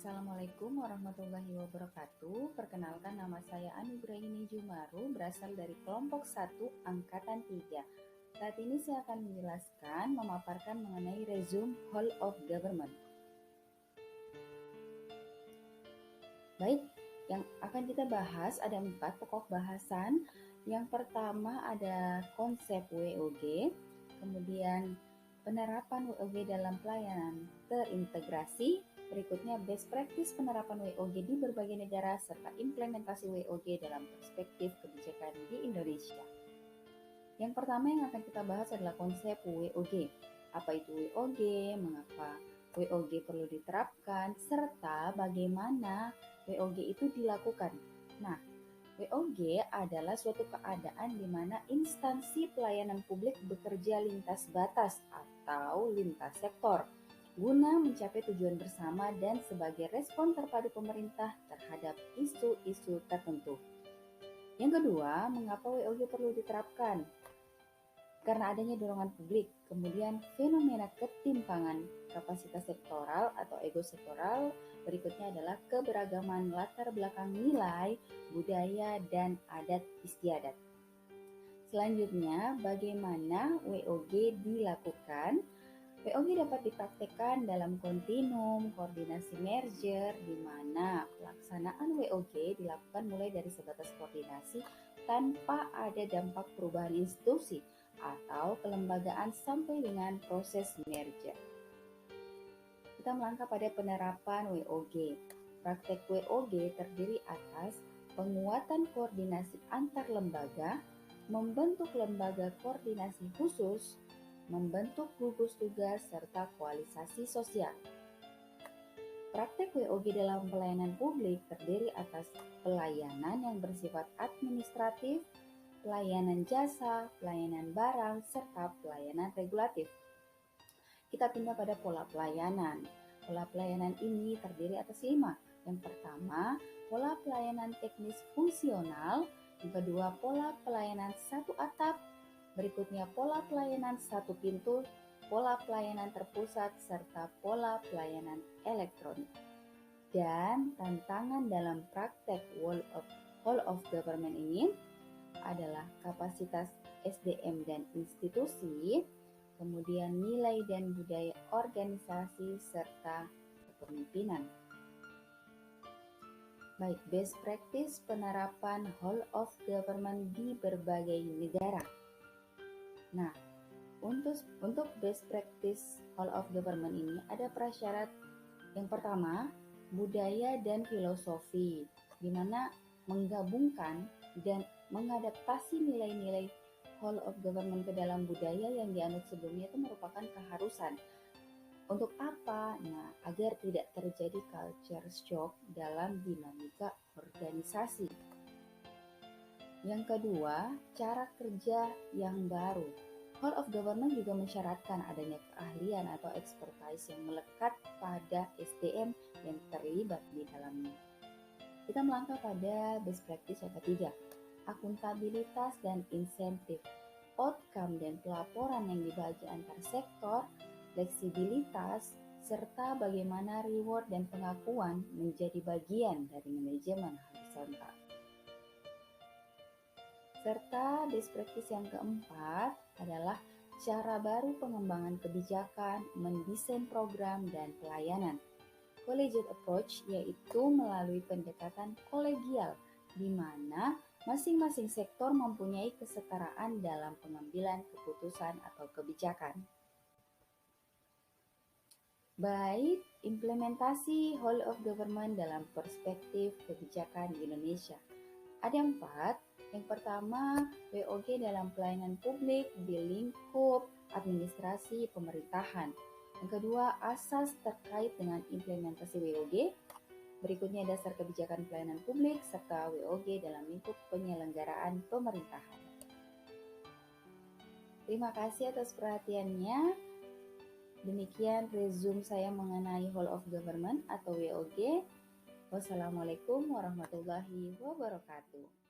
Assalamualaikum warahmatullahi wabarakatuh. Perkenalkan, nama saya Anugrahini Jumaru, berasal dari kelompok 1 Angkatan 3. Saat ini saya akan menjelaskan, memaparkan mengenai resume Whole of Government. Baik, yang akan kita bahas ada 4 pokok bahasan. Yang pertama ada konsep WOG, kemudian penerapan WOG dalam pelayanan terintegrasi, berikutnya best practice penerapan WOG di berbagai negara, serta implementasi WOG dalam perspektif kebijakan di Indonesia. Yang pertama yang akan kita bahas adalah konsep WOG. Apa itu WOG, mengapa WOG perlu diterapkan, serta bagaimana WOG itu dilakukan. Nah, WOG adalah suatu keadaan di mana instansi pelayanan publik bekerja lintas batas atau lintas sektor guna mencapai tujuan bersama dan sebagai respon terpadu pemerintah terhadap isu-isu tertentu. Yang kedua, mengapa WOG perlu diterapkan? Karena adanya dorongan publik, kemudian fenomena ketimpangan kapasitas sektoral atau ego sektoral, berikutnya adalah keberagaman latar belakang nilai, budaya, dan adat istiadat. Selanjutnya, bagaimana WOG dilakukan? WOG dapat dipraktekkan dalam kontinum, koordinasi merger, di mana pelaksanaan WOG dilakukan mulai dari sebatas koordinasi tanpa ada dampak perubahan institusi atau kelembagaan sampai dengan proses merger. Kita melangkah pada penerapan WOG. Praktek WOG terdiri atas penguatan koordinasi antar lembaga, membentuk lembaga koordinasi khusus, membentuk gugus tugas, serta koalisasi sosial. Praktek WOG dalam pelayanan publik terdiri atas pelayanan yang bersifat administratif, pelayanan jasa, pelayanan barang, serta pelayanan regulatif. Kita pindah pada pola pelayanan. Pola pelayanan ini terdiri atas 5. Yang pertama, pola pelayanan teknis fungsional. Yang kedua, pola pelayanan satu atap. Berikutnya, pola pelayanan satu pintu, pola pelayanan terpusat, serta pola pelayanan elektronik. Dan tantangan dalam praktek Whole of Government ini adalah kapasitas SDM dan institusi, kemudian nilai dan budaya organisasi, serta kepemimpinan. Baik, best practice penerapan Whole of Government di berbagai negara. Nah, untuk best practice Whole of Government ini ada prasyarat. Yang pertama, budaya dan filosofi, di mana menggabungkan dan mengadaptasi nilai-nilai Whole of Government ke dalam budaya yang dianut sebelumnya itu merupakan keharusan. Untuk apa? Nah, agar tidak terjadi culture shock dalam dinamika organisasi. Yang kedua, cara kerja yang baru. Whole of Government juga mensyaratkan adanya keahlian atau expertise yang melekat pada SDM yang terlibat di dalamnya. Kita melangkah pada best practice yang ketiga, akuntabilitas dan insentif, outcome dan pelaporan yang dibagi antar sektor, fleksibilitas, serta bagaimana reward dan pengakuan menjadi bagian dari manajemen horizontal. Serta best practice yang keempat adalah cara baru pengembangan kebijakan, mendesain program dan pelayanan. Collegiate approach yaitu melalui pendekatan kolegial, di mana masing-masing sektor mempunyai kesetaraan dalam pengambilan keputusan atau kebijakan. Baik, implementasi Whole of Government dalam perspektif kebijakan di Indonesia. Ada 4. Yang pertama, WOG dalam pelayanan publik di lingkup administrasi pemerintahan. Yang kedua, asas terkait dengan implementasi WOG. Berikutnya, dasar kebijakan pelayanan publik serta WOG dalam lingkup penyelenggaraan pemerintahan. Terima kasih atas perhatiannya. Demikian resume saya mengenai Whole of Government atau WOG. Wassalamualaikum warahmatullahi wabarakatuh.